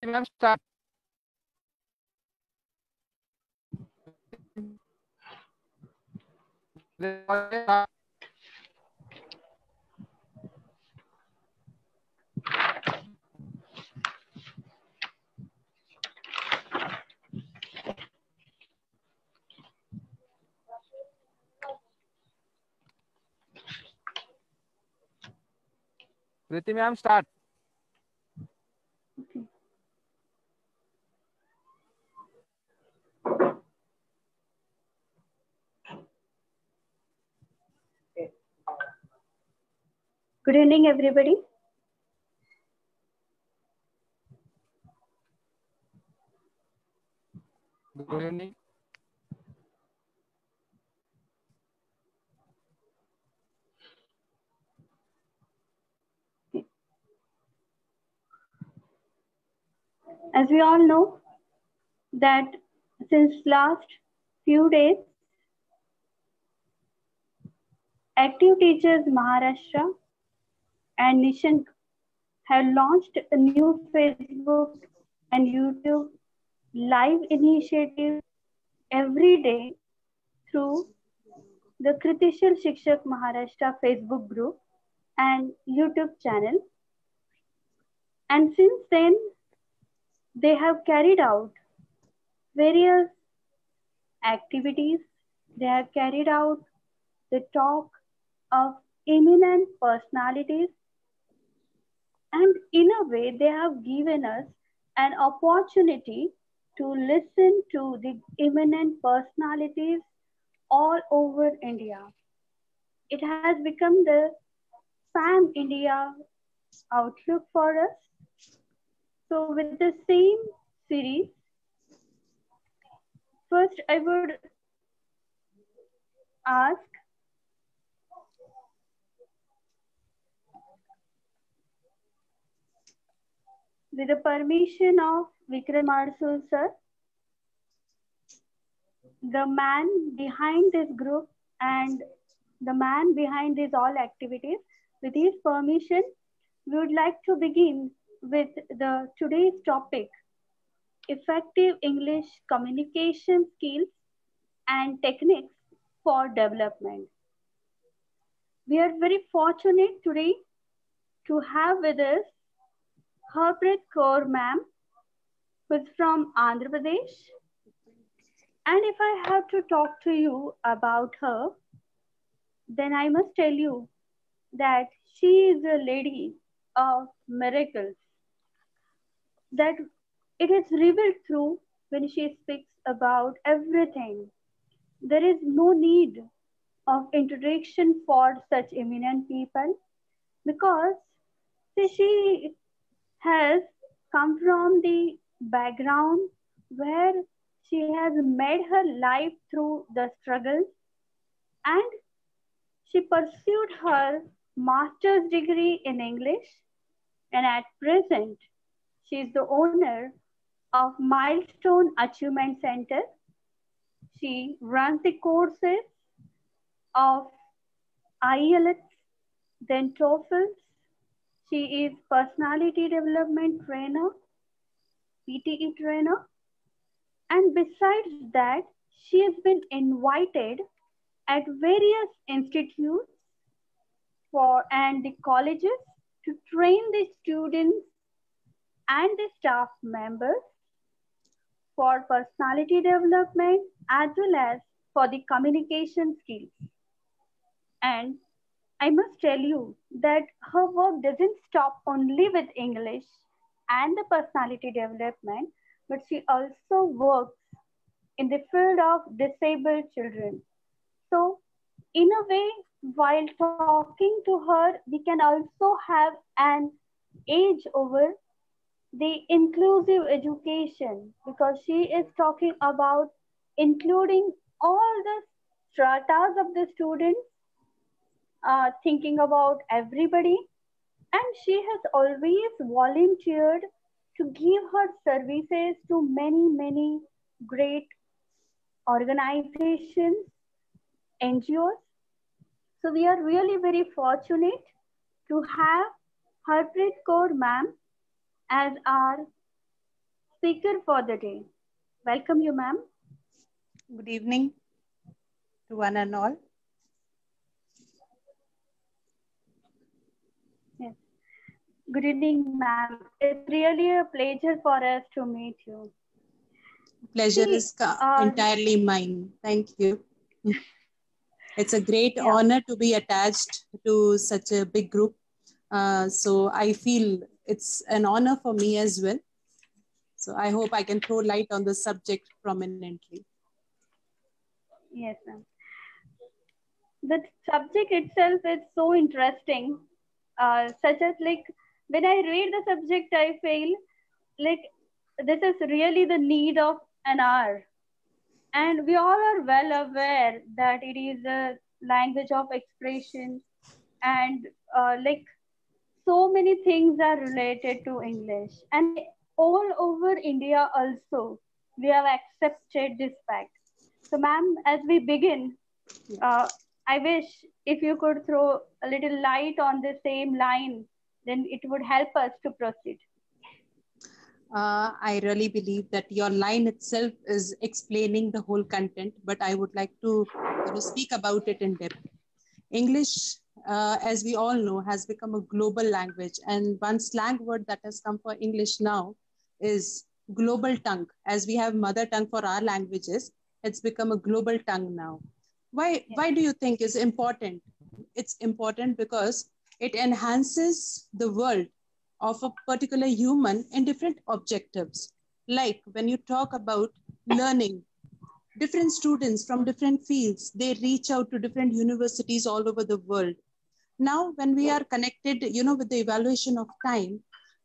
Ma'am start. Preeti ma'am start. Good evening, everybody. Good evening. As we all know that since last few days, Active Teachers Maharashtra and Nishank have launched a new Facebook and YouTube live initiative every day through the Kritishal Shikshak Maharashtra Facebook group and YouTube channel. And since then, they have carried out various activities. They have carried out the talk of eminent personalities, and in a way, they have given us an opportunity to listen to the eminent personalities all over India. It has become the Pan India outlook for us. So, with the same series, first I would ask with the permission of Vikram Arsul sir, the man behind this group and the man behind these all activities, with his permission, we would like to begin with the today's topic, effective English communication skills and techniques for development. We are very fortunate today to have with us Harpreet Kaur ma'am, who is from Andhra Pradesh. And if I have to talk to you about her, then I must tell you that she is a lady of miracles, that it is revealed through when she speaks about everything. There is no need of introduction for such eminent people because see, she has come from the background where she has made her life through the struggles, and she pursued her master's degree in English, and at present she is the owner of Milestone Achievement Center. She runs the courses of IELTS, then TOEFL. She is personality development trainer, PTE trainer, and besides that, she has been invited at various institutes for and the colleges to train the students and the staff members for personality development as well as for the communication skills. And I must tell you that her work doesn't stop only with English and the personality development, but she also works in the field of disabled children. So, in a way, while talking to her, we can also have an edge over the inclusive education because she is talking about including all the stratas of the students, thinking about everybody, and she has always volunteered to give her services to many great organizations, NGOs. So we are really very fortunate to have Harpreet Kaur ma'am as our speaker for the day. Welcome you, ma'am. Good evening to one and all. Yes. Good evening, ma'am. It's really a pleasure for us to meet you. Pleasure See, is entirely mine. Thank you. It's a great honor to be attached to such a big group. So I feel it's an honor for me as well. So I hope I can throw light on the subject prominently. Yes, ma'am. The subject itself is so interesting, such as like when I read the subject, I feel like this is really the need of an hour. And we all are well aware that it is a language of expression, and like so many things are related to English. And all over India also, we have accepted this fact. So, ma'am, as we begin, I wish if you could throw a little light on the same line, then it would help us to proceed. I really believe that your line itself is explaining the whole content, but I would like to speak about it in depth. English, as we all know, has become a global language, and one slang word that has come for English now is global tongue. As we have mother tongue for our languages, it's become a global tongue now. Why do you think is important? It's important because it enhances the world of a particular human in different objectives. Like when you talk about learning, different students from different fields, they reach out to different universities all over the world. Now, when we are connected, with the evaluation of time,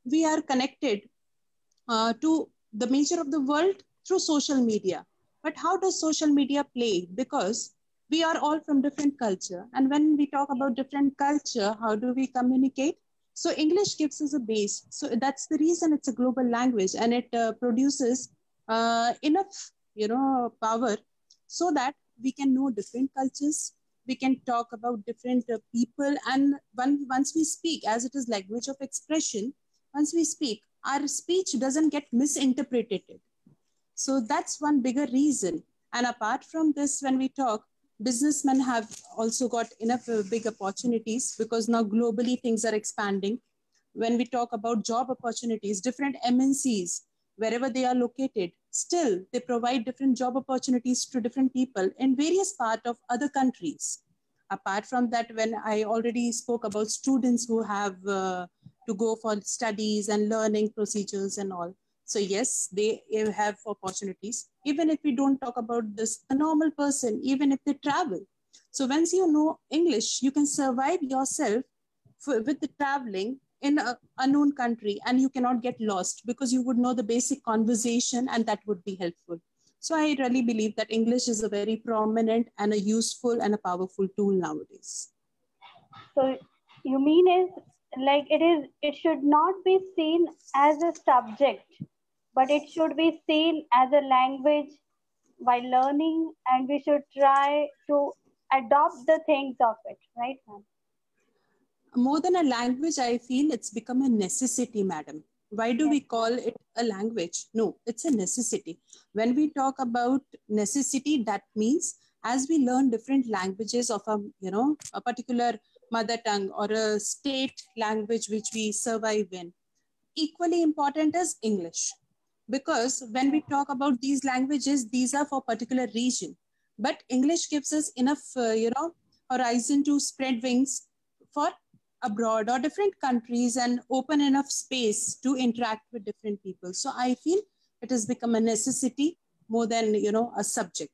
we are connected to the major of the world through social media. But how does social media play? Because we are all from different culture. And when we talk about different culture, how do we communicate? So English gives us a base. So that's the reason it's a global language, and it produces enough, power so that we can know different cultures. We can talk about different people. And once we speak, as it is language of expression, once we speak, our speech doesn't get misinterpreted. So that's one bigger reason. And apart from this, when we talk, businessmen have also got enough big opportunities because now globally things are expanding. When we talk about job opportunities, different MNCs, wherever they are located, still they provide different job opportunities to different people in various parts of other countries. Apart from that, when I already spoke about students who have to go for studies and learning procedures and all. So yes, they have opportunities. Even if we don't talk about this, a normal person, even if they travel. So once you know English, you can survive yourself with the traveling in an unknown country, and you cannot get lost because you would know the basic conversation, and that would be helpful. So I really believe that English is a very prominent and a useful and a powerful tool nowadays. So you mean is like it should not be seen as a subject, but it should be seen as a language while learning, and we should try to adopt the things of it, right, ma'am? More than a language, I feel it's become a necessity, madam. Why do we call it a language? No, it's a necessity. When we talk about necessity, that means as we learn different languages of a particular mother tongue or a state language which we survive in, equally important is English. Because when we talk about these languages, these are for particular region. But English gives us enough, horizon to spread wings for abroad or different countries and open enough space to interact with different people. So I feel it has become a necessity more than, a subject.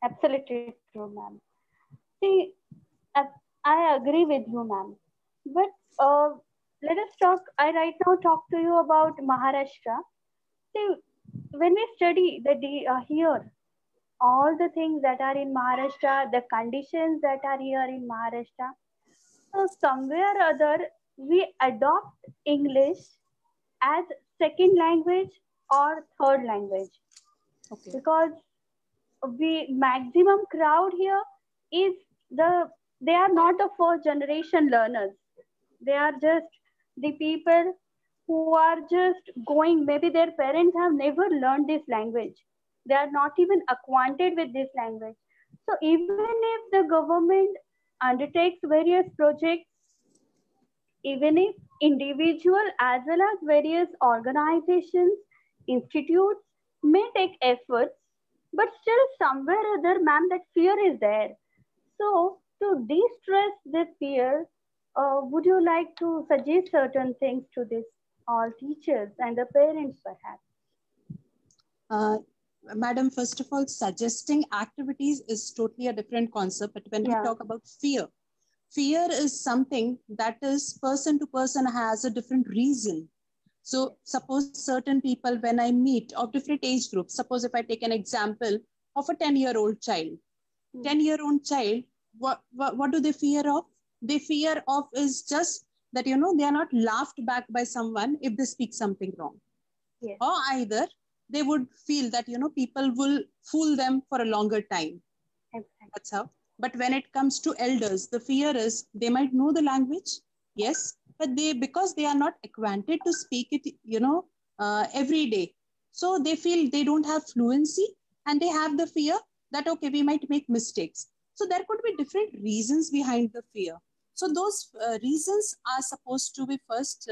Absolutely true, ma'am. See, I agree with you, ma'am. But let us talk. I right now talk to you about Maharashtra. See, when we study here, all the things that are in Maharashtra, the conditions that are here in Maharashtra, so somewhere or other, we adopt English as second language or third language. Okay. Because we maximum crowd here is they are not the first generation learners. They are just the people who are just going, maybe their parents have never learned this language. They are not even acquainted with this language. So even if the government undertakes various projects, even if individual as well as various organizations, institutes may take efforts, but still somewhere or other, ma'am, that fear is there. So to de-stress this fear, would you like to suggest certain things to this all teachers and the parents perhaps? Madam, first of all, suggesting activities is totally a different concept. But when we talk about fear, fear is something that is person to person has a different reason. So suppose certain people, when I meet of different age groups, suppose if I take an example of a 10-year-old child, 10-year-old child, what do they fear of? They fear of is just that, you know, they are not laughed back by someone if they speak something wrong. Yes. Or either they would feel that, you know, people will fool them for a longer time. Exactly. That's how. But when it comes to elders, the fear is they might know the language, yes, but because they are not acquainted to speak it, you know, every day. So they feel they don't have fluency and they have the fear that, okay, we might make mistakes. So there could be different reasons behind the fear. So those reasons are supposed to be first,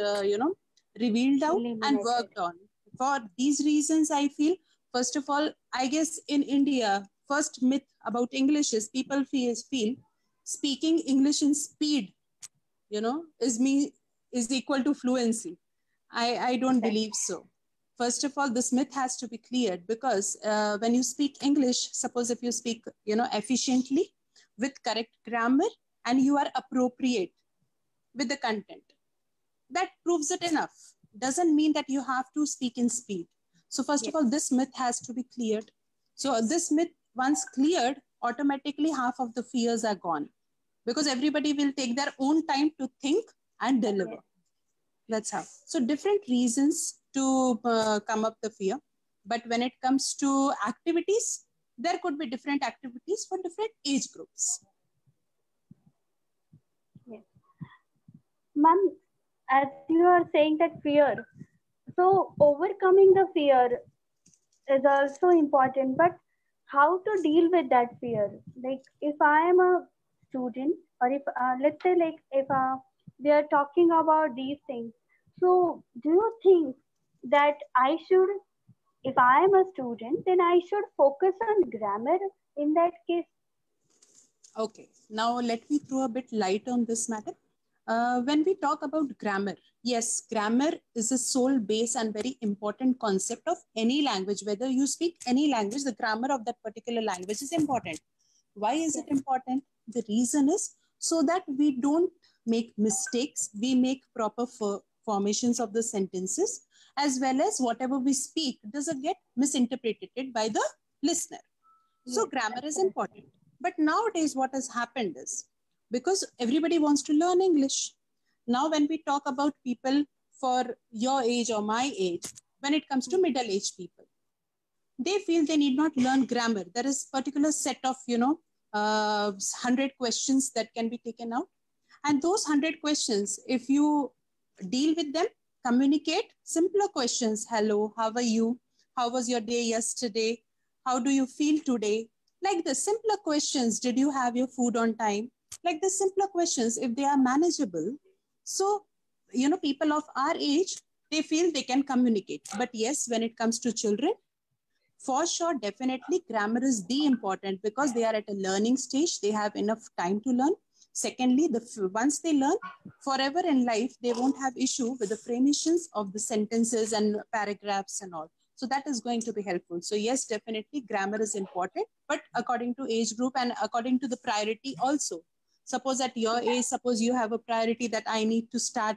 revealed out and worked on. For these reasons, I feel, first of all, I guess in India, first myth about English is people feel speaking English in speed, you know, is equal to fluency. I don't believe so. First of all, this myth has to be cleared because when you speak English, suppose if you speak, you know, efficiently with correct grammar and you are appropriate with the content, that proves it enough. Doesn't mean that you have to speak in speed. So first of all, this myth has to be cleared. So this myth, once cleared, automatically half of the fears are gone because everybody will take their own time to think and deliver. That's how. So different reasons to come up the fear. But when it comes to activities, there could be different activities for different age groups. Yes. Ma'am, as you are saying that fear, so overcoming the fear is also important, but how to deal with that fear? Like if I am a student, or if let's say like if we are talking about these things, so do you think that I should, if I am a student, then I should focus on grammar in that case? Okay, now let me throw a bit light on this matter. When we talk about grammar, yes, grammar is a sole base and very important concept of any language. Whether you speak any language, the grammar of that particular language is important. Why is it important? The reason is so that we don't make mistakes. We make proper formations of the sentences, as well as whatever we speak doesn't get misinterpreted by the listener. So grammar is important. But nowadays, what has happened is, because everybody wants to learn English. Now, when we talk about people for your age or my age, when it comes to middle-aged people, they feel they need not learn grammar. There is a particular set of, 100 questions that can be taken out. And those 100 questions, if you deal with them, communicate simpler questions. Hello, how are you? How was your day yesterday? How do you feel today? Like the simpler questions, did you have your food on time? Like the simpler questions, if they are manageable. So, people of our age, they feel they can communicate. But yes, when it comes to children, for sure, definitely grammar is the important because they are at a learning stage. They have enough time to learn. Secondly, once they learn, forever in life, they won't have issue with the formations of the sentences and paragraphs and all. So that is going to be helpful. So yes, definitely grammar is important, but according to age group and according to the priority also. Suppose at your age, suppose you have a priority that I need to start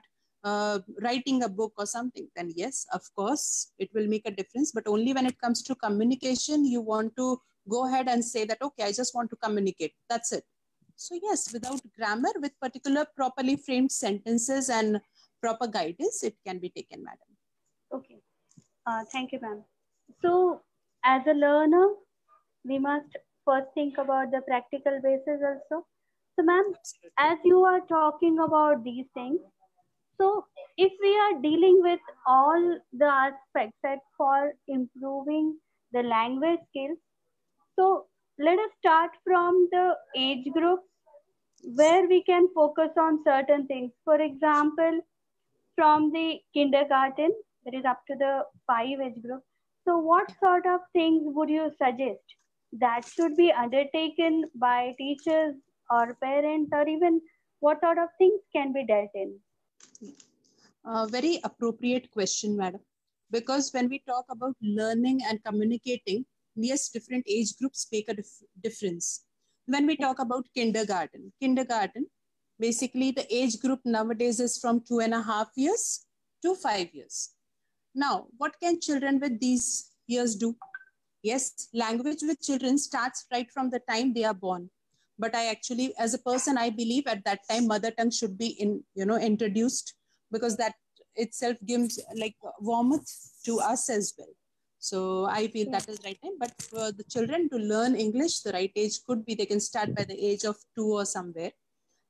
writing a book or something, then yes, of course, it will make a difference. But only when it comes to communication, you want to go ahead and say that, okay, I just want to communicate. That's it. So yes, without grammar, with particular properly framed sentences and proper guidance, it can be taken, madam. Okay. Thank you, ma'am. So as a learner, we must first think about the practical basis also. So ma'am, as you are talking about these things, so if we are dealing with all the aspects that for improving the language skills, so let us start from the age group where we can focus on certain things. For example, from the kindergarten, that is up to the 5 age group. So, what sort of things would you suggest that should be undertaken by teachers or parents, or even what sort of things can be dealt in? Very appropriate question, madam. Because when we talk about learning and communicating, yes, different age groups make a difference. When we talk about kindergarten, basically the age group nowadays is from 2.5 years to 5 years. Now, what can children with these years do? Yes, language with children starts right from the time they are born. But I actually, as a person, I believe at that time mother tongue should be introduced, because that itself gives like warmth to us as well. So I feel that is right time. But for the children to learn English, the right age could be they can start by the age of 2 or somewhere.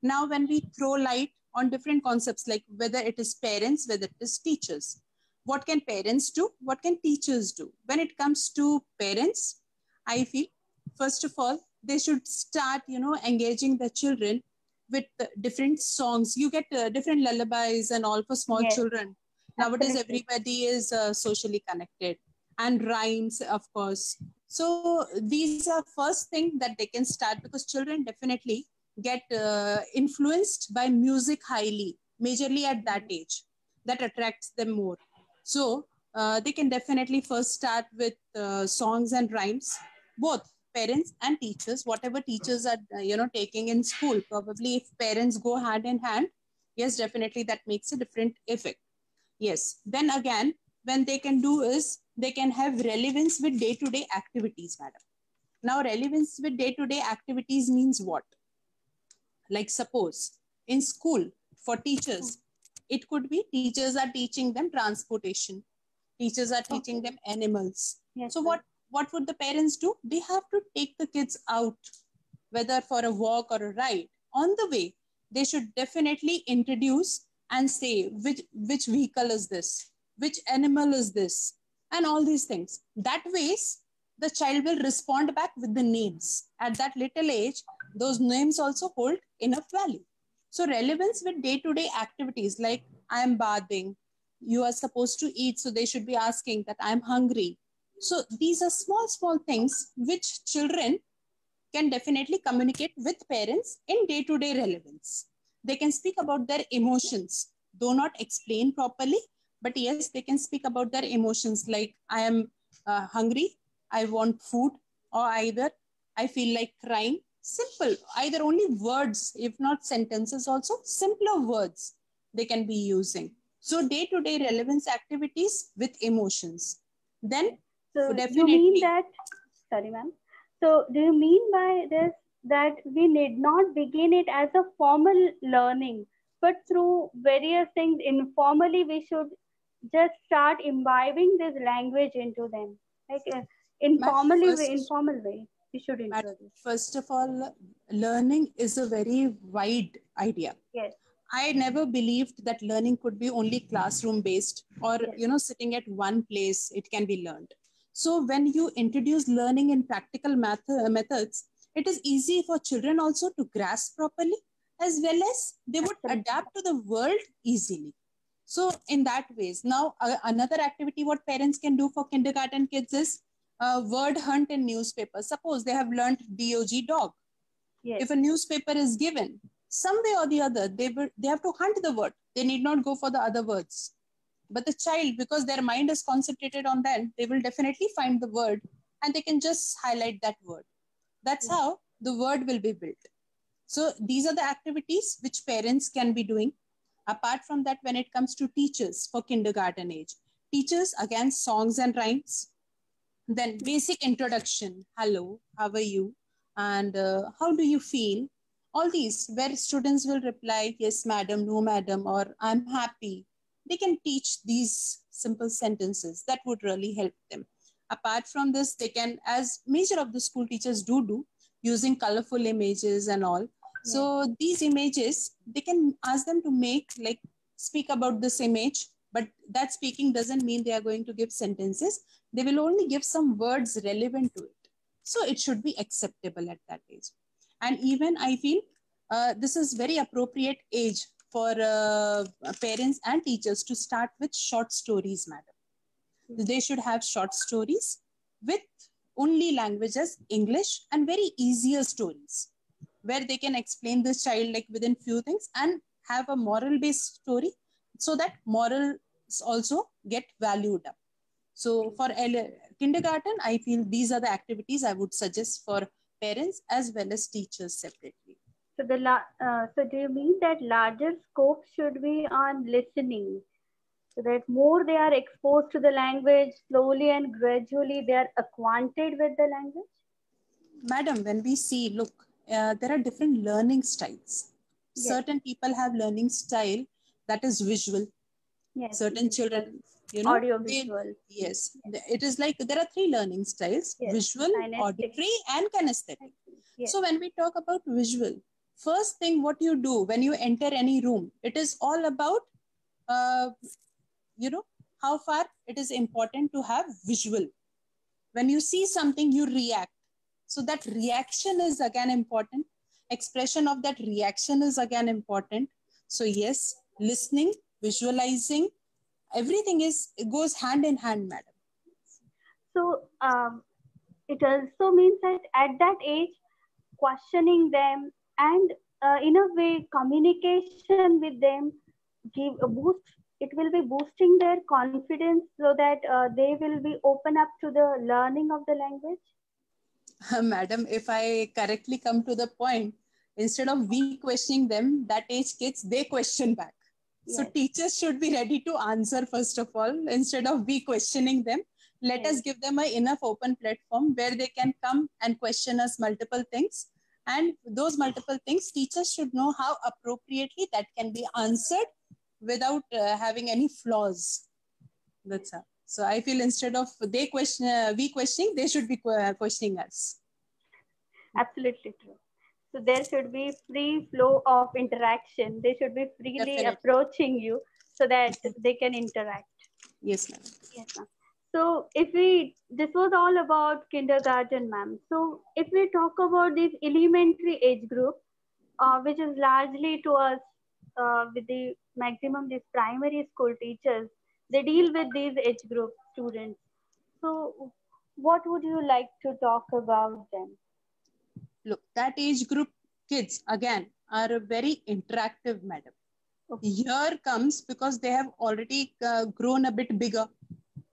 Now, when we throw light on different concepts, like whether it is parents, whether it is teachers, what can parents do? What can teachers do? When it comes to parents, I feel, first of all, they should start, engaging the children with different songs. You get different lullabies and all for small children. Nowadays, everybody is socially connected, and rhymes, of course. So these are first thing that they can start, because children definitely get influenced by music highly, majorly at that age. That attracts them more. So they can definitely first start with songs and rhymes, both parents and teachers, whatever teachers are taking in school. Probably if parents go hand in hand, yes, definitely that makes a different effect. Yes, then again, when they can do is they can have relevance with day-to-day activities, madam. Now, relevance with day-to-day activities means what? Like suppose in school for teachers, it could be teachers are teaching them transportation, teachers are teaching them animals. So what would the parents do? They have to take the kids out, whether for a walk or a ride. On the way, they should definitely introduce and say which vehicle is this, which animal is this, and all these things. That ways the child will respond back with the names. At that little age, those names also hold enough value. So relevance with day-to-day activities, like I am bathing, you are supposed to eat, so they should be asking that I'm hungry. So these are small things which children can definitely communicate with parents in day-to-day relevance. They can speak about their emotions, though not explain properly, but yes, they can speak about their emotions, like I am hungry, I want food, or either I feel like crying. Simple, either only words, if not sentences, also simpler words they can be using. So day-to-day relevance activities with emotions. Then so definitely. You mean that, sorry ma'am, so do you mean by this that we need not begin it as a formal learning, but through various things informally we should just start imbibing this language into them, like informal way we should introduce. First of all, learning is a very wide idea. Yes. I never believed that learning could be only classroom based, or sitting at one place it can be learned. So when you introduce learning in practical methods, it is easy for children also to grasp properly, as well as they would adapt to the world easily. So in that ways, now another activity what parents can do for kindergarten kids is word hunt in newspaper. Suppose they have learned DOG, dog. If a newspaper is given, some way or the other, they have to hunt the word. They need not go for the other words. But the child, because their mind is concentrated on that, they will definitely find the word and they can just highlight that word. That's how the word will be built. So these are the activities which parents can be doing. Apart from that, when it comes to teachers for kindergarten age, teachers, again, songs and rhymes. Then basic introduction, hello, how are you? And how do you feel? All these, where students will reply, yes, madam, no, madam, or I'm happy. They can teach these simple sentences. That would really help them. Apart from this, they can, as major of the school teachers do, using colorful images and all. So these images, they can ask them to make like speak about this image, but that speaking doesn't mean they are going to give sentences. They will only give some words relevant to it. So it should be acceptable at that age. And even I feel this is very appropriate age for parents and teachers to start with short stories, madam. They should have short stories with only languages, English, and very easier stories where they can explain this child like within few things and have a moral based story so that morals also get valued up. So for kindergarten, I feel these are the activities I would suggest for parents as well as teachers separately. So so do you mean that larger scope should be on listening, so that more they are exposed to the language, slowly and gradually they are acquainted with the language? Madam, when we see, look, there are different learning styles. Yes. Certain people have learning style that is visual. Yes. Certain children, you know, audio visual. Yes. It is like there are three learning styles: Yes. visual, auditory, and kinesthetic. Yes. So when we talk about visual, first thing what you do when you enter any room, it is all about, how far it is important to have visual. When you see something, you react. So that reaction is again important. Expression of that reaction is again important. So yes, listening, visualizing, everything it goes hand in hand, madam. So it also means that at that age, questioning them and in a way communication with them give a boost. It will be boosting their confidence so that they will be open up to the learning of the language. Madam, if I correctly come to the point, instead of we questioning them, that age kids, they question back. Yes. So teachers should be ready to answer first of all, instead of we questioning them. Let us give them enough open platform where they can come and question us multiple things. And those multiple things, teachers should know how appropriately that can be answered without having any flaws. That's how. So I feel instead of they question, we questioning, they should be questioning us. Absolutely true. So there should be free flow of interaction. They should be freely approaching you so that they can interact. Yes, ma'am. Yes, ma'am. So this was all about kindergarten, ma'am. So if we talk about this elementary age group, which is largely to us with the maximum these primary school teachers, they deal with these age group students. So what would you like to talk about them? Look, that age group kids, again, are very interactive, madam. Okay. Here comes because they have already grown a bit bigger.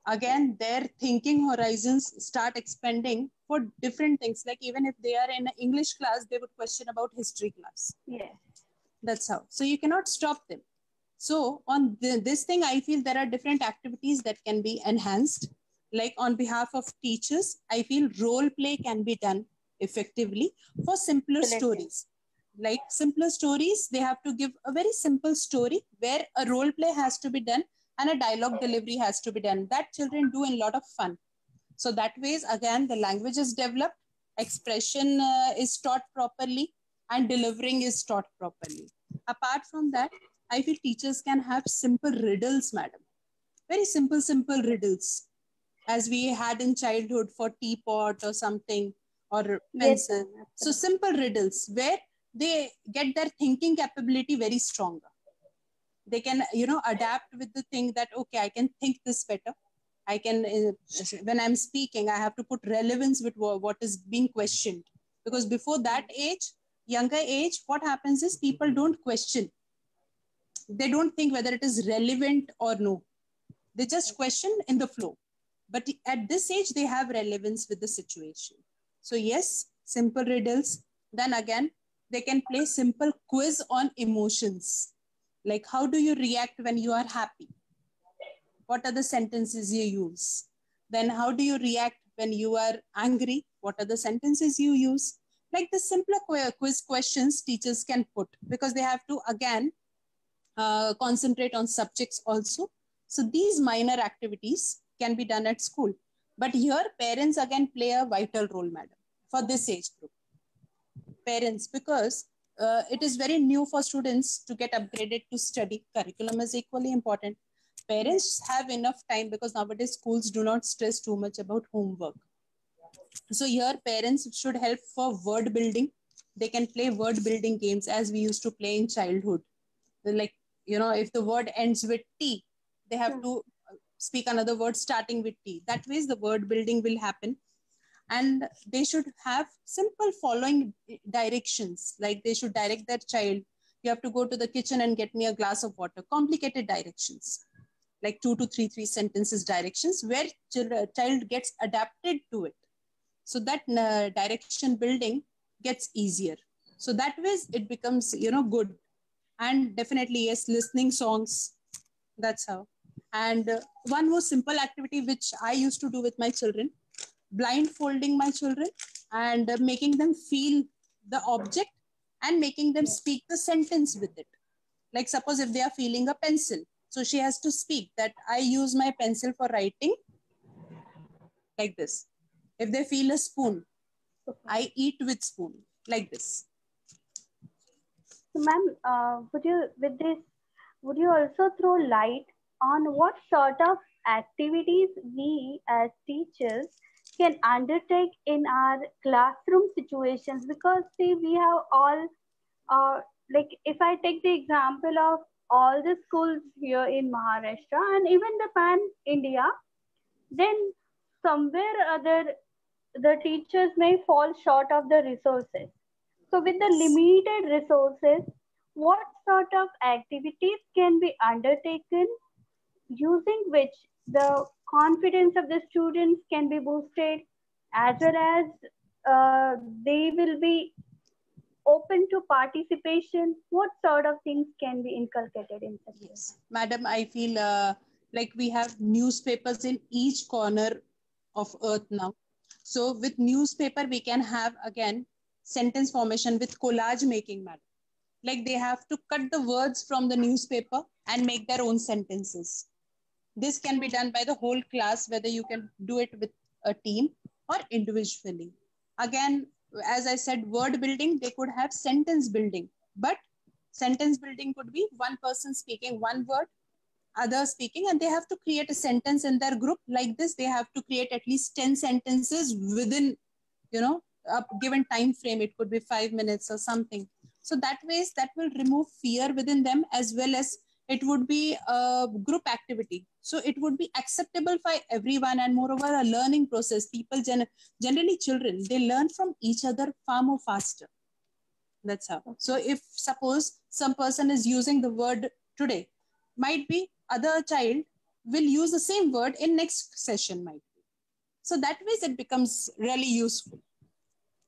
Again, their thinking horizons start expanding for different things. Like even if they are in an English class, they would question about history class. Yes. That's how. So you cannot stop them. So on this thing, I feel there are different activities that can be enhanced. Like on behalf of teachers, I feel role play can be done effectively for simpler stories. Like simpler stories, they have to give a very simple story where a role play has to be done and a dialogue delivery has to be done. That children do in a lot of fun. So that ways, again, the language is developed, expression is taught properly, and delivering is taught properly. Apart from that, I feel teachers can have simple riddles, madam. Very simple riddles, as we had in childhood for teapot or something, or pencil. Yes, so simple riddles where they get their thinking capability very stronger. They can, adapt with the thing that, okay, I can think this better. I can, when I'm speaking, I have to put relevance with what is being questioned. Because before that age, younger age, what happens is people don't question. They don't think whether it is relevant or no. They just question in the flow. But at this age, they have relevance with the situation. So yes, simple riddles. Then again, they can play simple quiz on emotions. Like how do you react when you are happy? What are the sentences you use? Then how do you react when you are angry? What are the sentences you use? Like the simpler quiz questions teachers can put, because they have to again concentrate on subjects also. So these minor activities can be done at school. But here parents again play a vital role, madam, for this age group. Parents, because it is very new for students to get upgraded to study. Curriculum is equally important. Parents have enough time because nowadays schools do not stress too much about homework. So here parents should help for word building. They can play word building games as we used to play in childhood. Like, if the word ends with T, they have to speak another word starting with T. That way the word building will happen. And they should have simple following directions. Like they should direct their child, you have to go to the kitchen and get me a glass of water. Complicated directions, like 2 to 3 sentences directions, where child gets adapted to it. So that direction building gets easier. So that way it becomes, good. And definitely, yes, listening songs. That's how. And one more simple activity which I used to do with my children, blindfolding my children and making them feel the object and making them speak the sentence with it. Like suppose if they are feeling a pencil, so she has to speak that I use my pencil for writing, like this. If they feel a spoon, I eat with spoon, like this. So, ma'am, would you also throw light on what sort of activities we as teachers can undertake in our classroom situations? Because see, we have all, like if I take the example of all the schools here in Maharashtra and even the pan India, then somewhere or other the teachers may fall short of the resources. So, with the limited resources, what sort of activities can be undertaken using which the confidence of the students can be boosted as well as they will be open to participation? What sort of things can be inculcated in such? Yes, madam, I feel like we have newspapers in each corner of earth now. So with newspaper, we can have again sentence formation with collage making, madam. Like they have to cut the words from the newspaper and make their own sentences. This can be done by the whole class, whether you can do it with a team or individually. Again, as I said, word building, they could have sentence building, but sentence building could be one person speaking one word, others speaking, and they have to create a sentence in their group. Like this, they have to create at least 10 sentences within, a given time frame. It could be 5 minutes or something. So that ways that will remove fear within them, as well as it would be a group activity. So it would be acceptable for everyone, and moreover a learning process. People generally children, they learn from each other far more faster. That's how. So if suppose some person is using the word today, might be other child will use the same word in next session, might be. So that ways it becomes really useful.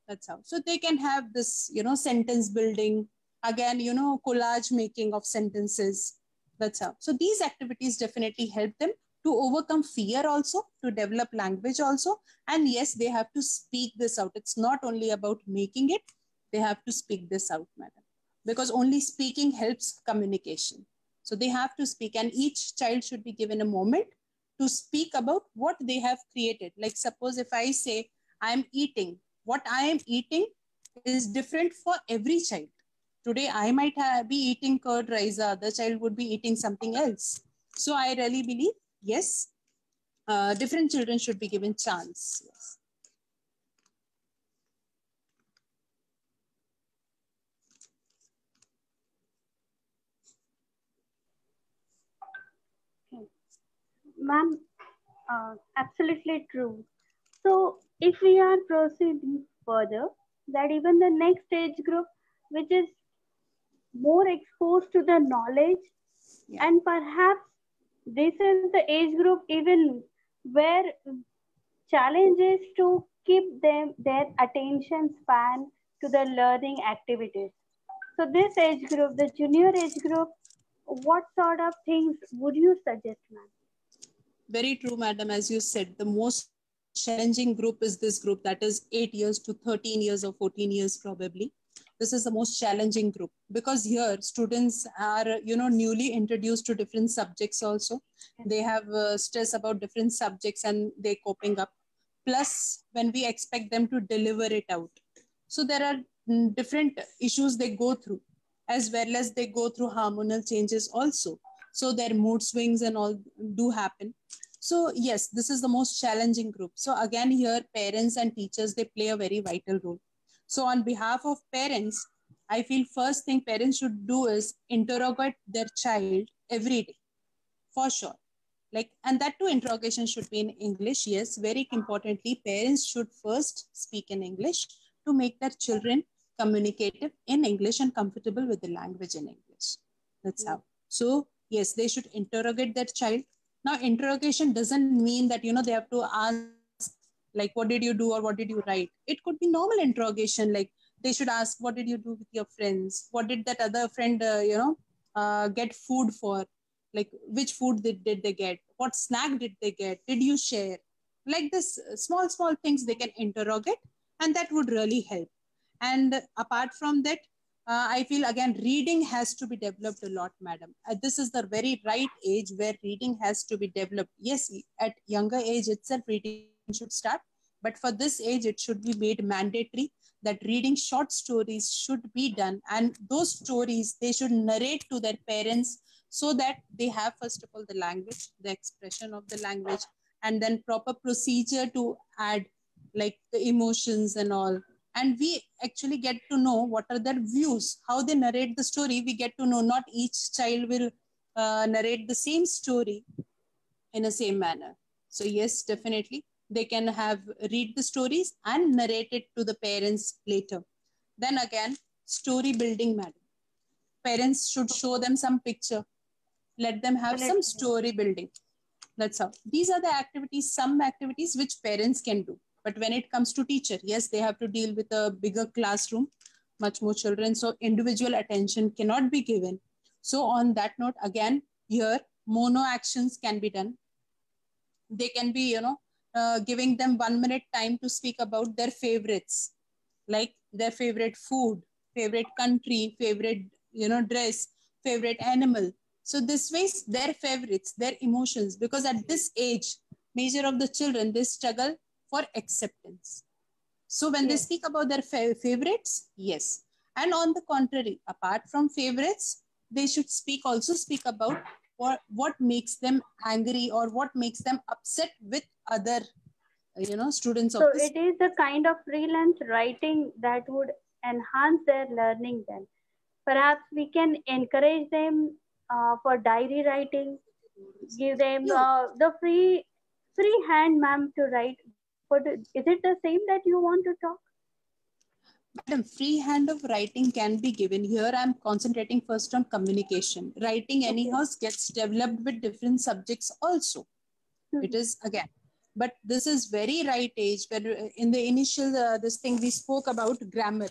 That's how. So they can have this, sentence building, again, collage making of sentences. That's how. So these activities definitely help them to overcome fear also, to develop language also. And yes, they have to speak this out. It's not only about making it, they have to speak this out, madam, because only speaking helps communication. So they have to speak, and each child should be given a moment to speak about what they have created. Like suppose if I say, I'm eating, what I am eating is different for every child. Today, I might be eating curd rice, the other child would be eating something else. So I really believe, yes, different children should be given chance. Yes. Ma'am, absolutely true. So, if we are proceeding further, that even the next age group, which is more exposed to the knowledge, and perhaps this is the age group even where challenge is to keep them their attention span to the learning activities. So, this age group, the junior age group, what sort of things would you suggest, ma'am? Very true, madam. As you said, the most challenging group is this group, that is 8 years to 13 years or 14 years probably. This is the most challenging group, because here students are, newly introduced to different subjects also. They have stress about different subjects and they're coping up. Plus, when we expect them to deliver it out. So there are different issues they go through, as well as they go through hormonal changes also. So their mood swings and all do happen. So yes, this is the most challenging group. So again, here parents and teachers, they play a very vital role. So on behalf of parents, I feel first thing parents should do is interrogate their child every day, for sure. Like, and that too, interrogation should be in English. Yes, very importantly, parents should first speak in English to make their children communicative in English and comfortable with the language in English. That's how. So yes, they should interrogate their child. Now interrogation doesn't mean that they have to ask like what did you do or what did you write. It could be normal interrogation, like they should ask what did you do with your friends, what did that other friend get food for, like which food did they get, what snack did they get, did you share, like this small things they can interrogate, and that would really help. And apart from that, I feel again reading has to be developed a lot, madam. This is the very right age where reading has to be developed. Yes, at younger age itself reading should start, but for this age it should be made mandatory that reading short stories should be done, and those stories they should narrate to their parents, so that they have first of all the language, the expression of the language, and then proper procedure to add like the emotions and all. And we actually get to know what are their views, how they narrate the story. We get to know not each child will narrate the same story in a same manner. So yes, definitely they can have read the stories and narrate it to the parents later. Then again, story building, madam. Parents should show them some picture, let them have some story building. That's how. These are the activities, some activities which parents can do. But when it comes to teacher, yes, they have to deal with a bigger classroom, much more children. So individual attention cannot be given. So on that note, again, here mono actions can be done. They can be, giving them 1 minute time to speak about their favorites, like their favorite food, favorite country, favorite, dress, favorite animal. So this ways their favorites, their emotions, because at this age, major of the children, they struggle for acceptance. So when they speak about their favorites, yes. And on the contrary, apart from favorites, they should speak about what makes them angry or what makes them upset with other, students of So this. it is the kind of freelance writing that would enhance their learning then. Perhaps we can encourage them for diary writing, give them the free hand, ma'am, to write. But is it the same that you want to talk? Madam, free hand of writing can be given. Here I'm concentrating first on communication. Writing anyhow gets developed with different subjects also. It is again. But this is very right age where in the initial, this thing we spoke about grammar.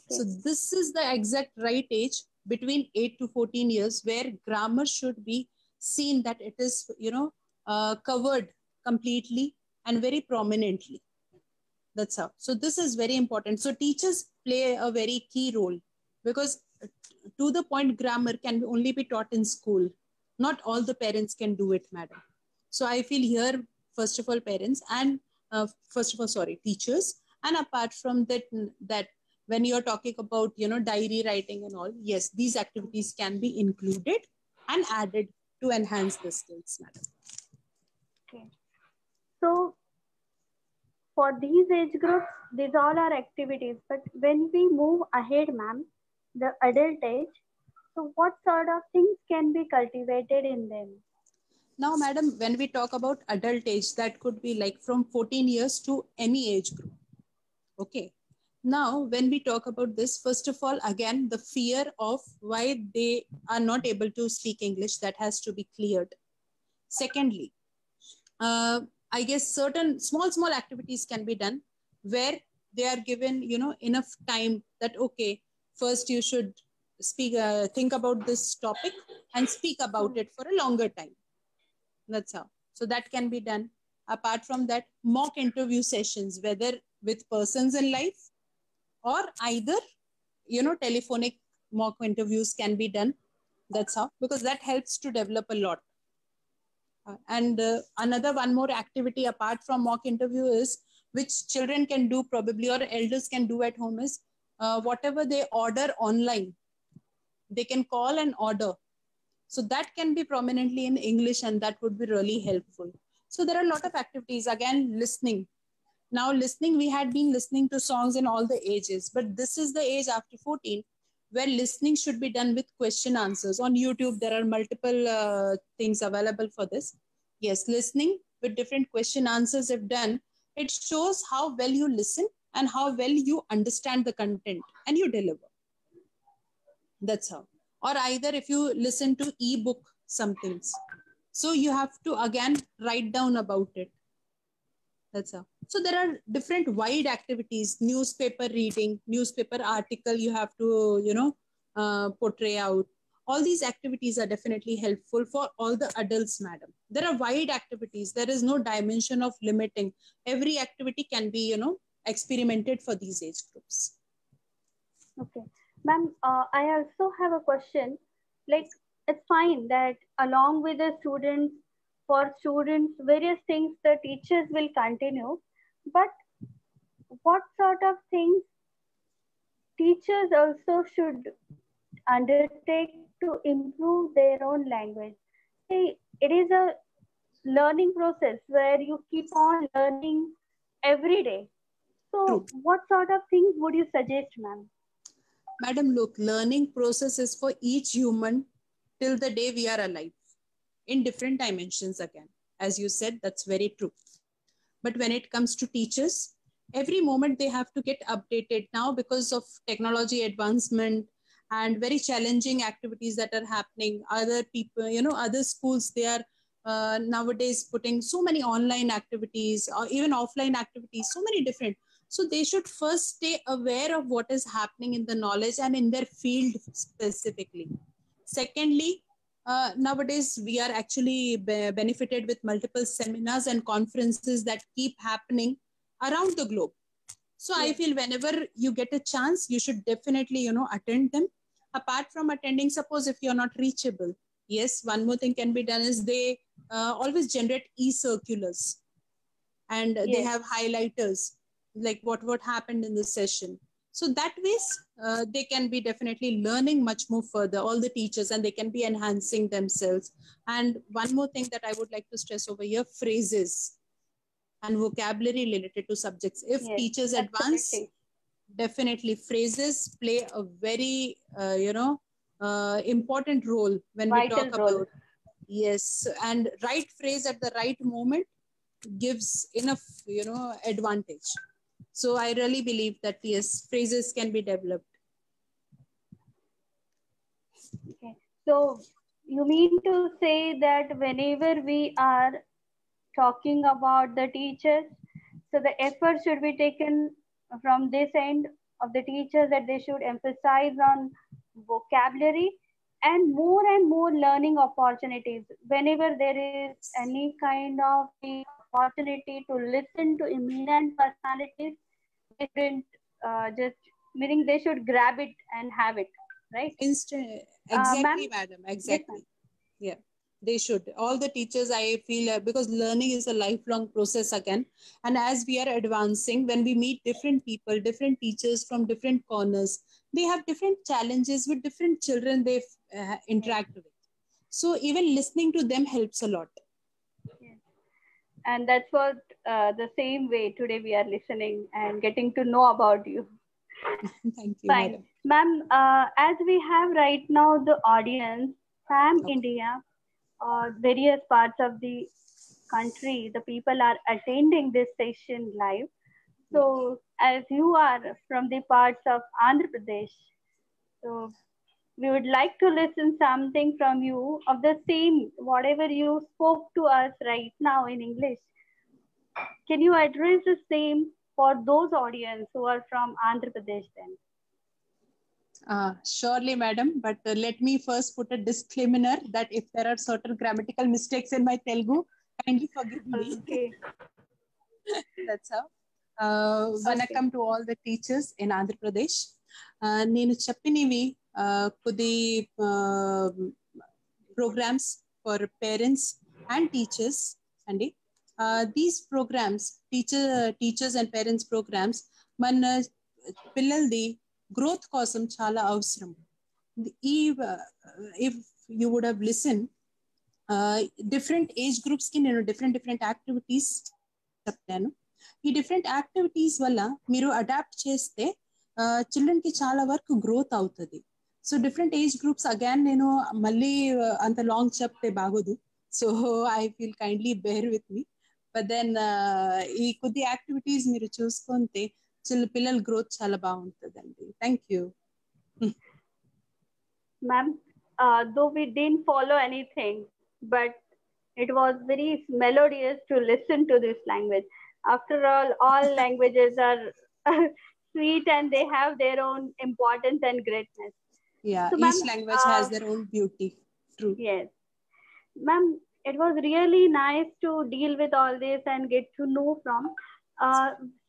So this is the exact right age between 8 to 14 years where grammar should be seen that it is, covered completely and very prominently. That's how. So this is very important. So teachers play a very key role, because to the point, grammar can only be taught in school. Not all the parents can do it, madam. So I feel here, first of all, parents and teachers. And apart from that when you're talking about, diary writing and all, yes, these activities can be included and added to enhance the skills, madam. Okay. So for these age groups, these all are activities. But when we move ahead, ma'am, the adult age, so what sort of things can be cultivated in them? Now, madam, when we talk about adult age, that could be like from 14 years to any age group. Okay. Now, when we talk about this, first of all, again, the fear of why they are not able to speak English, that has to be cleared. Secondly, I guess certain small activities can be done where they are given, enough time that, okay, first you should think about this topic and speak about it for a longer time. That's how. So that can be done. Apart from that, mock interview sessions, whether with persons in life or either, telephonic mock interviews can be done. That's how, because that helps to develop a lot. And another one more activity apart from mock interview is, which children can do probably or elders can do at home, is whatever they order online, they can call and order. So that can be prominently in English, and that would be really helpful. So there are a lot of activities. Again, listening. Now listening, we had been listening to songs in all the ages, but this is the age after 14 where listening should be done with question answers. On YouTube, there are multiple things available for this. Yes, listening with different question answers if done, it shows how well you listen and how well you understand the content and you deliver. That's how. Or either if you listen to ebook some things, so you have to again write down about it. That's how. So there are different wide activities, newspaper reading, newspaper article you have to, portray out. All these activities are definitely helpful for all the adults, madam. There are wide activities. There is no dimension of limiting. Every activity can be, experimented for these age groups. Okay. Ma'am, I also have a question. Like, it's fine that along with the students, for students, various things the teachers will continue, but what sort of things teachers also should undertake to improve their own language? See, it is a learning process where you keep on learning every day. So, True. what sort of things would you suggest, ma'am? Madam, look, learning process is for each human till the day we are alive in different dimensions again. As you said, that's very true. But when it comes to teachers, every moment they have to get updated now because of technology advancement and very challenging activities that are happening. Other people, other schools, they are nowadays putting so many online activities or even offline activities, so many different. So they should first stay aware of what is happening in the knowledge and in their field specifically. Secondly, nowadays we are actually benefited with multiple seminars and conferences that keep happening around the globe. So I feel whenever you get a chance, you should definitely, attend them. Apart from attending, suppose if you're not reachable, yes, one more thing can be done is they always generate e-circulars, and they have highlighters like what happened in the session. So that ways they can be definitely learning much more further, all the teachers, and they can be enhancing themselves. And one more thing that I would like to stress over here, phrases and vocabulary related to subjects. If teachers advance, definitely phrases play a very, important role when we talk about. Yes, and right phrase at the right moment gives enough, advantage. So I really believe that yes, phrases can be developed. Okay. So you mean to say that whenever we are talking about the teachers, so the effort should be taken from this end of the teachers, that they should emphasize on vocabulary and more learning opportunities. Whenever there is any kind of the opportunity to listen to eminent personalities, they shouldn't just, meaning they should grab it and have it, right? Exactly, madam. Exactly. Yes, they should. All the teachers, I feel, because learning is a lifelong process again. And as we are advancing, when we meet different people, different teachers from different corners, they have different challenges with different children they interact with. So even listening to them helps a lot. Yes. And that's what the same way today we are listening and getting to know about you. Thank you, fine. Ma'am, as we have right now the audience, India, various parts of the country, the people are attending this session live. So as you are from the parts of Andhra Pradesh, so we would like to listen something from you of the same, whatever you spoke to us right now in English. Can you address the same for those audience who are from Andhra Pradesh then? Surely, madam. But let me first put a disclaimer that if there are certain grammatical mistakes in my Telugu, kindly forgive me. Okay. That's how. Vanakkam to all the teachers in Andhra Pradesh. Nenu cheppinivi kudi programs for parents and teachers. Andi. These programs, teachers and parents programs, man pillaldi growth కోసం చాలా అవసరం. ఈ if you would have listened, different age groups కి నేను different activities చెప్తాను. ఈ different activities వల్ల మీరు అడాప్ట్ చేస్తే చిల్డ్రన్ కి చాలా వరకు గ్రోత్ అవుతుంది. So different age groups again నేను మళ్ళీ అంత లాంగ్ చెప్తే బాగోదు. So I feel kindly bear with me. But then ఈ కొద్ది యాక్టివిటీస్ మీరు చూసుకుంటే పిల్లల గ్రోత్ చాలా బాగుంటుందండి. Thank you. Ma'am, though we didn't follow anything, but it was very melodious to listen to this language. After all languages are sweet and they have their own importance and greatness. Yeah, so, each language has their own beauty. True. Yes. Ma'am, it was really nice to deal with all this and get to know from.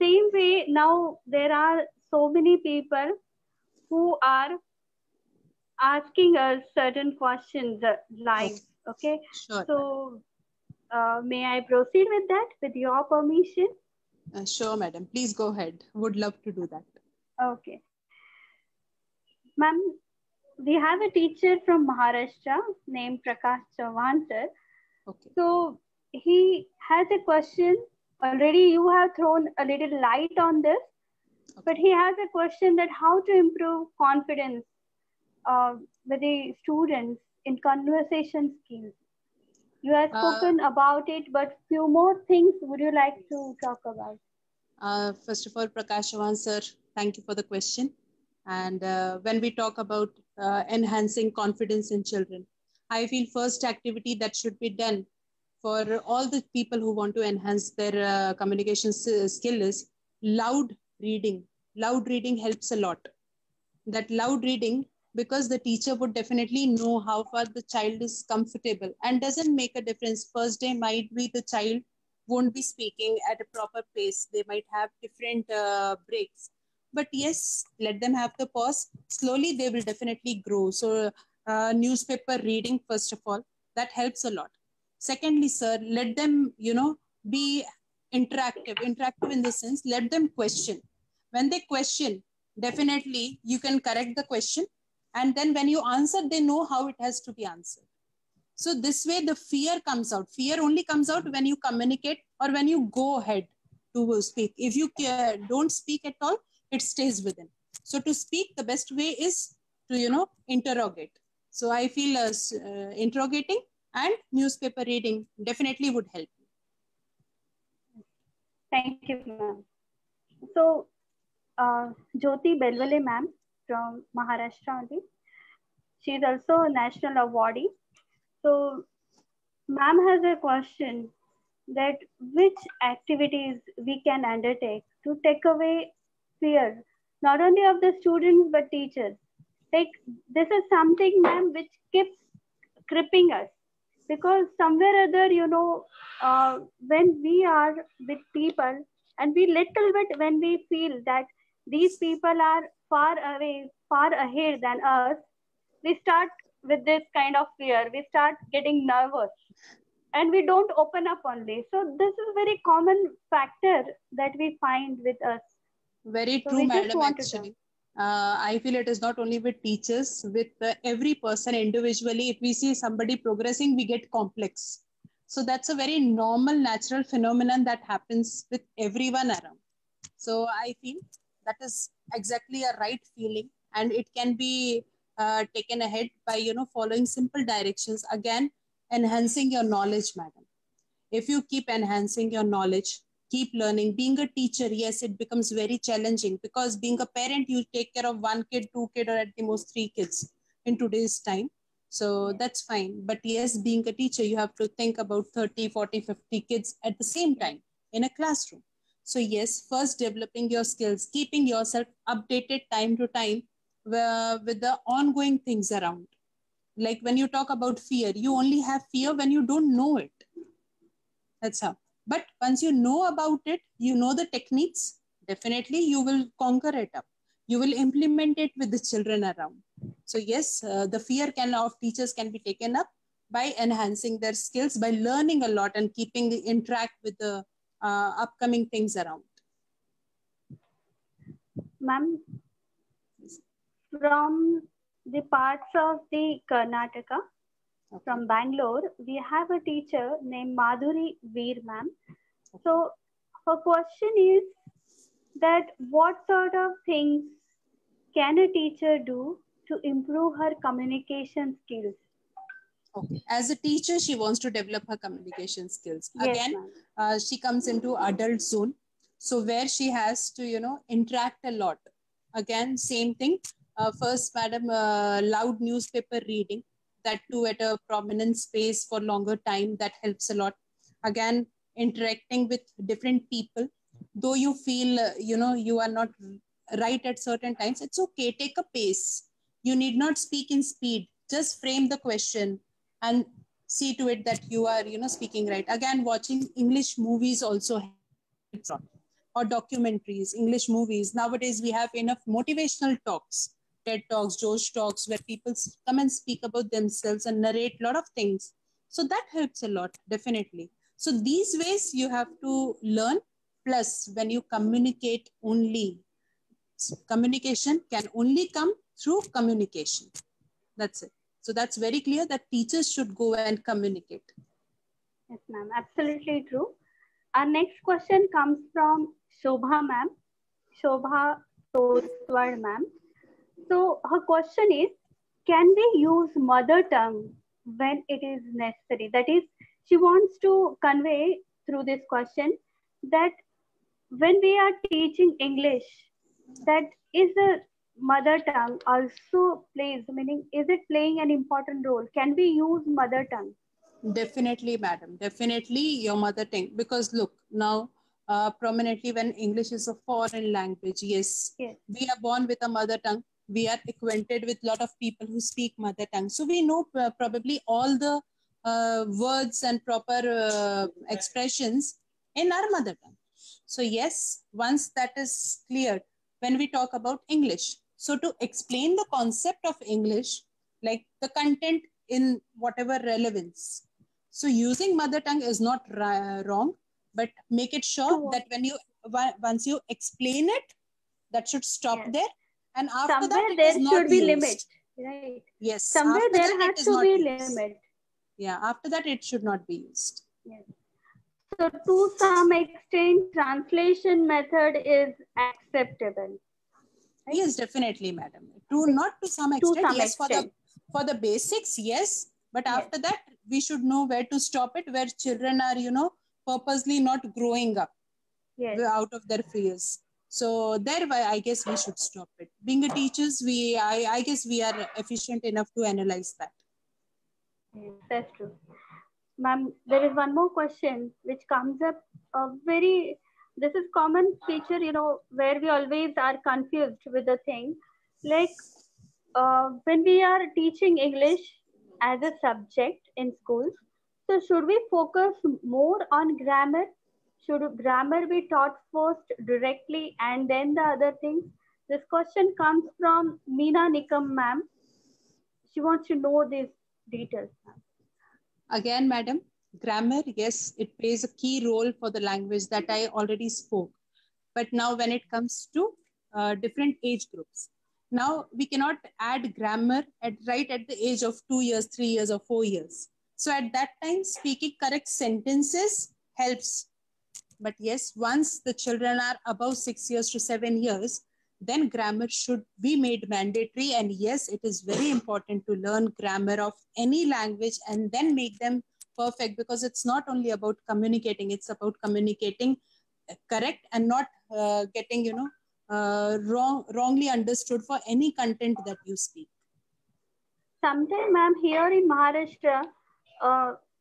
Same way, now there are so many people who are asking us certain questions live. Okay. Sure. So, may I proceed with that with your permission? Sure, madam. Please go ahead. Would love to do that. Okay. Ma'am, we have a teacher from Maharashtra named Prakash Chauhan, sir. Okay. So, he has a question. Already you have thrown a little light on this, okay, but he has a question that how to improve confidence with the students in conversation skills. You have spoken about it, but few more things would you like to talk about? First of all, Prakash Chauhan, sir, thank you for the question. And when we talk about enhancing confidence in children, I feel first activity that should be done for all the people who want to enhance their communication skill is loud reading. Loud reading helps a lot. That loud reading, because the teacher would definitely know how far the child is comfortable, and doesn't make a difference. First day might be the child won't be speaking at a proper pace. They might have different breaks. But yes, let them have the pause. Slowly, they will definitely grow. So newspaper reading, first of all, that helps a lot. Secondly, sir, let them, be interactive. Interactive in the sense, let them question. When they question, definitely you can correct the question. And then when you answer, they know how it has to be answered. So this way, the fear comes out. Fear only comes out when you communicate or when you go ahead to speak. If you don't speak at all, it stays within. So to speak, the best way is to, interrogate. So I feel interrogating and newspaper reading definitely would help. Thank you, ma'am. So, Jyoti Belwale, ma'am, from Maharashtra only. She is also a national awardee. So, ma'am has a question that which activities we can undertake to take away fear, not only of the students, but teachers. Like, this is something, ma'am, which keeps gripping us. Because somewhere or other, when we are with people and we little bit, when we feel that these people are far away, far ahead than us, we start with this kind of fear. We start getting nervous and we don't open up only. So this is a very common factor that we find with us. Very true, madam, actually. I feel it is not only with teachers, with every person individually. If we see somebody progressing, we get complex. So that's a very normal, natural phenomenon that happens with everyone around. So I feel that is exactly a right feeling, and it can be taken ahead by, following simple directions. Again, enhancing your knowledge, madam. If you keep enhancing your knowledge, keep learning. Being a teacher, yes, it becomes very challenging, because being a parent, you take care of 1 kid, 2 kids, or at the most 3 kids in today's time. So that's fine. But yes, being a teacher, you have to think about 30, 40, 50 kids at the same time in a classroom. So yes, first developing your skills, keeping yourself updated time to time with the ongoing things around. Like when you talk about fear, you only have fear when you don't know it. That's how. But once you know about it, you know the techniques, definitely you will conquer it up. You will implement it with the children around. So yes, the fear of teachers can be taken up by enhancing their skills, by learning a lot and keeping the interact with the upcoming things around. Ma'am, from the parts of the Karnataka, Okay. from Bangalore, we have a teacher named Madhuri Veer ma'am. So her question is that what sort of things can a teacher do to improve her communication skills? Okay. As a teacher, she wants to develop her communication skills. Yes, Again, ma'am. she comes into adult zone. So where she has to, interact a lot. Again, same thing. First, madam, loud newspaper reading, that too at a prominent space for longer time, that helps a lot. Again, interacting with different people. Though you feel, you are not right at certain times, it's okay. Take a pace. You need not speak in speed. Just frame the question and see to it that you are speaking right. Again, watching English movies also helps a lot, or documentaries, English movies. Nowadays we have enough motivational talks, TED talks, Josh talks, where people come and speak about themselves and narrate a lot of things. So that helps a lot, definitely. So these ways you have to learn. Plus, when you communicate, only communication can only come through communication. That's it. So that's very clear that teachers should go and communicate. Yes, ma'am. Absolutely true. Our next question comes from Shobha ma'am. Shobha Toswad ma'am. So her question is, can we use mother tongue when it is necessary? That is, she wants to convey through this question that when we are teaching English, that is the mother tongue also plays, meaning is it playing an important role? Can we use mother tongue? Definitely, madam. Definitely your mother tongue. Because look, now prominently when English is a foreign language, yes, we are born with a mother tongue. We are acquainted with a lot of people who speak mother tongue. So we know probably all the words and proper expressions in our mother tongue. So yes, once that is cleared, when we talk about English, so to explain the concept of English, like the content in whatever relevance, so using mother tongue is not wrong, but make it sure that when you once you explain it, that should stop there, and after somewhere that it there is not should be used. limit, right? Yes, Somewhere after there that has it is to not be used. limit. Yeah, after that it should not be used. Yes. So to some extent, translation method is acceptable. Right? Yes, definitely, madam. Not to some extent. To some Yes, extent. for the basics, yes. But after that, we should know where to stop it, where children are, purposely not growing up out of their fears. So thereby, I guess we should stop it. Being a teachers, I guess we are efficient enough to analyze that. Yes, that's true. Ma'am, there is one more question which comes up this is common feature, where we always are confused with the thing. Like when we are teaching English as a subject in schools, so should we focus more on grammar? Should grammar be taught first directly and then the other things? This question comes from Meena Nikam ma'am. She wants to know these details. Again, madam, grammar, yes, it plays a key role for the language that I already spoke. But now when it comes to different age groups, now we cannot add grammar right at the age of 2 years, 3 years, or 4 years. So at that time, speaking correct sentences helps. But yes, once the children are above 6 years to 7 years, then grammar should be made mandatory. And yes, it is very important to learn grammar of any language and then make them perfect, because it's not only about communicating, it's about communicating correct and not getting, wrongly understood for any content that you speak. Sometimes, ma'am, here in Maharashtra,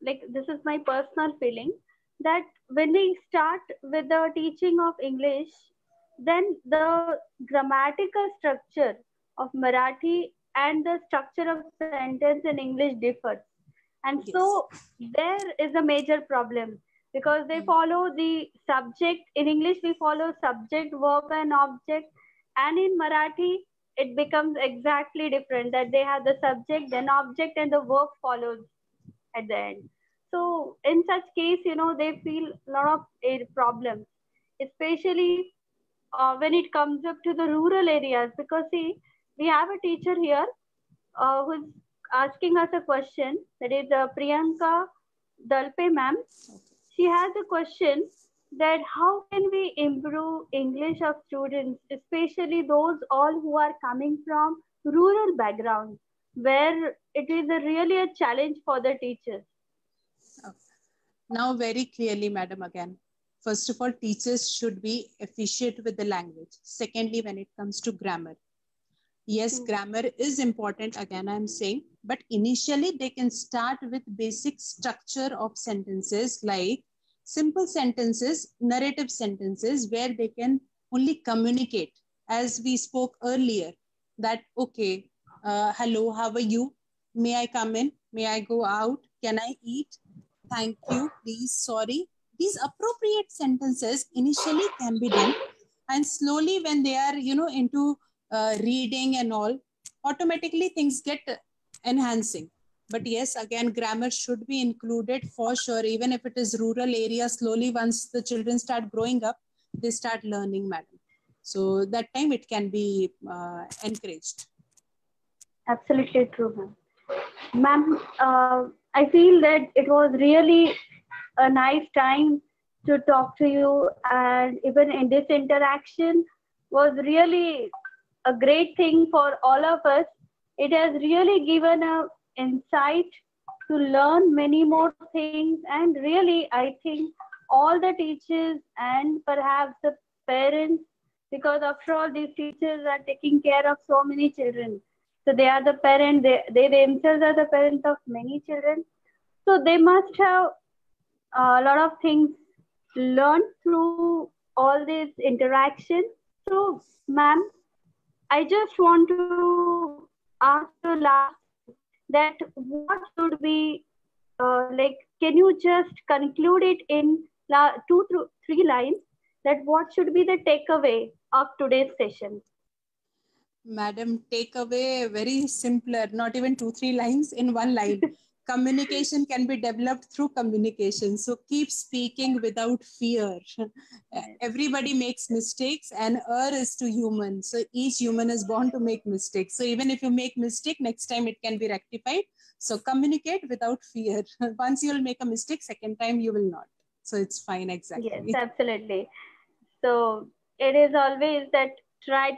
like this is my personal feeling, that when we start with the teaching of English, then the grammatical structure of Marathi and the structure of sentence in English differs. And so there is a major problem because they follow the subject. In English, we follow subject, verb, and object. And in Marathi, it becomes exactly different, that they have the subject, then object, and the verb follows at the end. So in such case, they feel a lot of problems, especially when it comes up to the rural areas. Because see, we have a teacher here who's asking us a question. That is Priyanka Dalpe ma'am. She has a question that how can we improve English of students, especially those all who are coming from rural backgrounds, where it is really a challenge for the teachers. Now, very clearly, madam, again, first of all, teachers should be efficient with the language. Secondly, when it comes to grammar, yes, grammar is important, again, I'm saying, but initially they can start with basic structure of sentences like simple sentences, narrative sentences, where they can only communicate. As we spoke earlier, that, okay, hello, how are you? May I come in? May I go out? Can I eat? Thank you, please, sorry. These appropriate sentences initially can be done, and slowly when they are, into reading and all, automatically things get enhancing. But yes, again, grammar should be included for sure, even if it is rural area. Slowly, once the children start growing up, they start learning, madam. So that time it can be encouraged. Absolutely true, ma'am. Ma'am, I feel that it was really a nice time to talk to you, and even in this interaction was really a great thing for all of us. It has really given a insight to learn many more things, and really I think all the teachers and perhaps the parents, because after all these teachers are taking care of so many children, so they are the parent, they themselves are the parents of many children, so they must have a lot of things learned through all this interaction. So, ma'am, I just want to ask you last that what should be like? Can you just conclude it in two to three lines? That what should be the takeaway of today's session? Madam, takeaway very simpler, not even 2-3 lines, in one line. Communication can be developed through communication. So keep speaking without fear. Everybody makes mistakes, and is to human. So each human is born to make mistakes. So even if you make mistake, next time it can be rectified. So communicate without fear. Once you will make a mistake, second time you will not. So it's fine, exactly. Yes, absolutely. So it is always that try,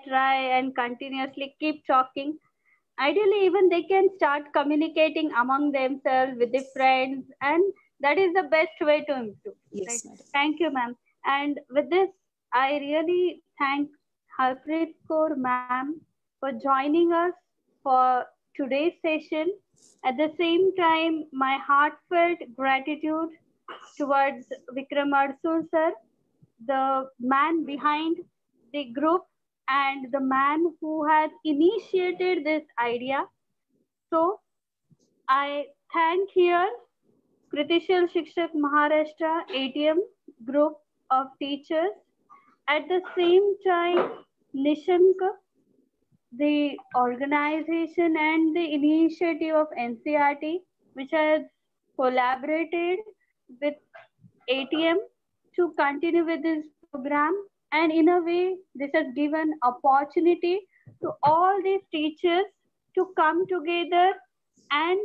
and continuously keep talking. Ideally, even they can start communicating among themselves with the friends, and that is the best way to improve. Yes, Right? madam. Thank you, ma'am. And with this, I really thank Harpreet Kaur ma'am for joining us for today's session. At the same time, my heartfelt gratitude towards Vikram Arsul sir, the man behind the group and the man who has initiated this idea. So I thank here Kritishal Shikshak Maharashtra ATM group of teachers. At the same time, Nishank, the organization and the initiative of NCRT, which has collaborated with ATM to continue with this program. And in a way, this has given opportunity to all these teachers to come together and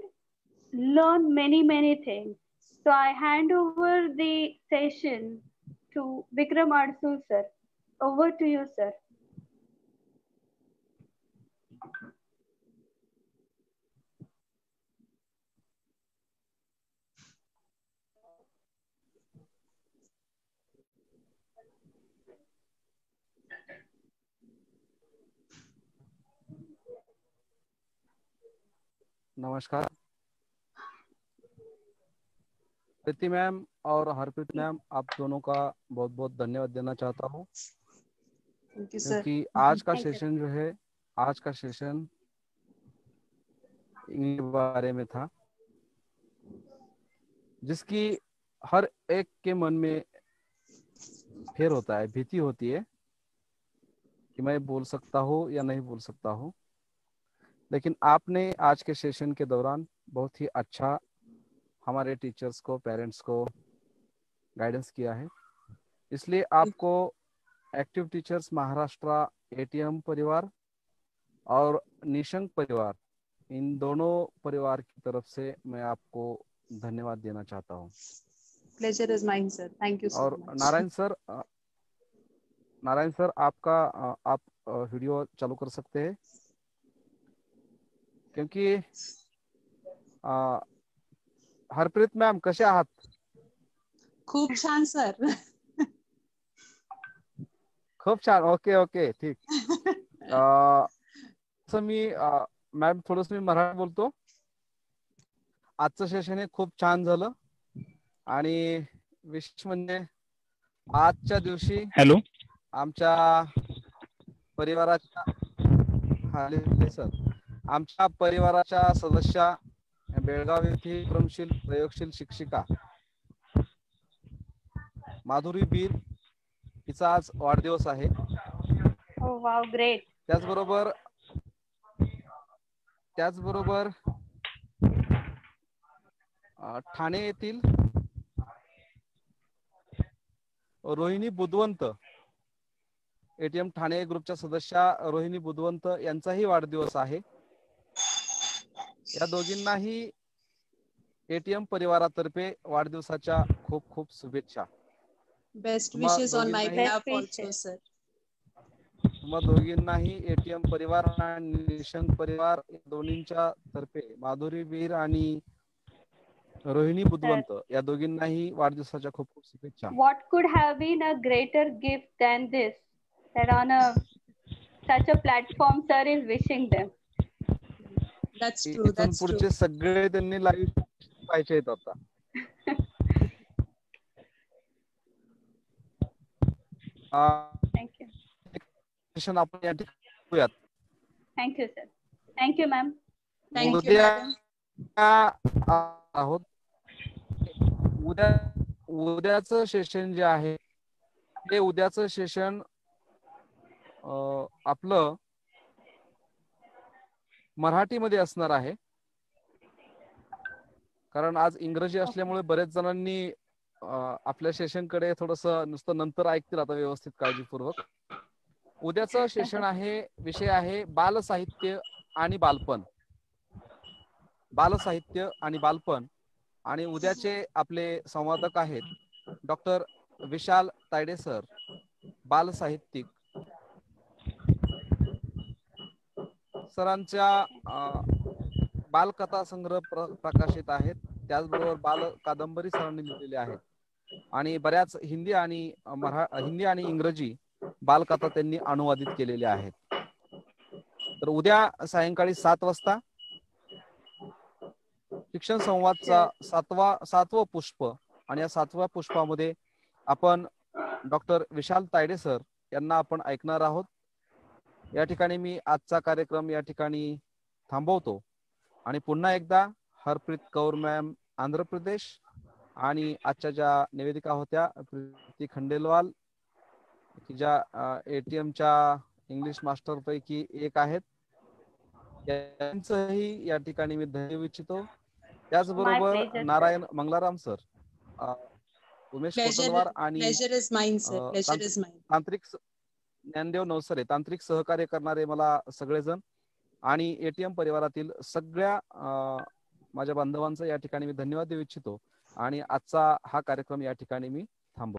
learn many things. So I hand over the session to Vikram Arsul sir. Over to you, sir. नमस्कार। प्रीति ma'am और Harpreet ma'am, आप दोनों का बहुत बहुत धन्यवाद देना चाहता हूँ, क्योंकि आज का सेशन जो है, आज का सेशन इंग्लिश के बारे में था, जिसकी हर एक के मन में फेर होता है, भीति होती है कि मैं बोल सकता हूँ या नहीं बोल सकता हूँ। लेकिन आपने आज के सेशन के दौरान बहुत ही अच्छा हमारे टीचर्स को, पेरेंट्स को गाइडेंस किया है। इसलिए आपको एक्टिव टीचर्स महाराष्ट्र एटीएम परिवार और निशंक परिवार, इन दोनों परिवार की तरफ से मैं आपको धन्यवाद देना चाहता हूँ। Pleasure is mine, sir. Thank you so और much. नारायण सर आपका आप वीडियो चालू कर सकते हैं, क्योंकि हरप्रीत मॅम कसे आहात? खूप छान सर. खूप छान. ओके ओके ठीक. मी मॅम थोडस मी मराठी बोलतो. आजचं सेशन हे खूप छान झालं आणि विशेष म्हणजे आजच्या दिवशी हॅलो आमच्या परिवाराच्या आमच्या परिवाराच्या सदस्या बेळगाव येथील प्रयोगशील शिक्षिका माधुरी बीर हिचा आज वाढदिवस आहे. Oh wow, great. त्याचबरोबर ठाणे येथील रोहिणी बुधवंत, एटीएम ठाणे ग्रुपच्या सदस्या रोहिणी बुधवंत यांचाही वाढदिवस आहे. या दोघींनाही एटीएम परिवारातर्फे वाढदिवसाच्या खूप खूप शुभेच्छा. Best wishes on my behalf also, sir. तुम्हा दोघींनाही एटीएम परिवार आणि निशंक परिवार दोन्हींच्या तर्फे माधुरी बीर आणि रोहिणी बुधवंत या दोघींनाही वाढदिवसाच्या खूप खूप शुभेच्छा. What could have been a greater gift than this? That on such a platform, sir is wishing them. That's true. इथून पुढचे सगळे त्यांनी लाईव्ह पाहिजे आहेत आता. Thank you. आपण या ठिकाणी Thank you, sir. Thank you, ma'am. Thank you, madam. आहोत. उद्याचं सेशन जे आहे ते उद्याचं सेशन आपलं मराठीमध्ये असणार आहे, कारण आज इंग्रजी असल्यामुळे बरेच जणांनी आपल्या सेशनकडे थोडस नुसतं नंतर ऐकतील आता व्यवस्थित काळजीपूर्वक. उद्याचं सेशन आहे, विषय आहे बालसाहित्य आणि बालपण. बालसाहित्य आणि बालपण. आणि उद्याचे आपले संवादक आहेत डॉक्टर विशाल तायडे सर, बालसाहित्यिक. सरांच्या बालकथा संग्रह प्रकाशित आहेत, त्याचबरोबर बाल कादंबरी सरांनी लिहिलेली आहेत आणि बऱ्याच हिंदी आणि इंग्रजी बालकथा त्यांनी अनुवादित केलेल्या आहेत. तर उद्या सायंकाळी 7 वाजता शिक्षण संवादचा सातवं पुष्प, आणि या 7व्या पुष्पामध्ये आपण डॉक्टर विशाल तायडे सर यांना आपण ऐकणार आहोत. या ठिकाणी मी आजचा कार्यक्रम या ठिकाणी थांबवतो आणि पुन्हा एकदा हरप्रीत कौर मॅम आंध्र प्रदेश आणि आजच्या ज्या निवेदिका होत्या प्रीती खंडेलवाल, की ज्या एटीएमच्या इंग्लिश मास्टर पैकी एक आहेत, यांचंही या ठिकाणी मी धन्यवाद इच्छितो. त्याचबरोबर नारायण मंगलाराम सर, उमेश कोतलवार आणि तांत्रिक ज्ञानदेव नवसरे, तांत्रिक सहकार्य करणारे मला सगळेजण, आणि एटीएम परिवारातील सगळ्या माझ्या बांधवांचा या ठिकाणी मी धन्यवाद देऊ इच्छितो आणि आजचा हा कार्यक्रम या ठिकाणी मी थांबवतो.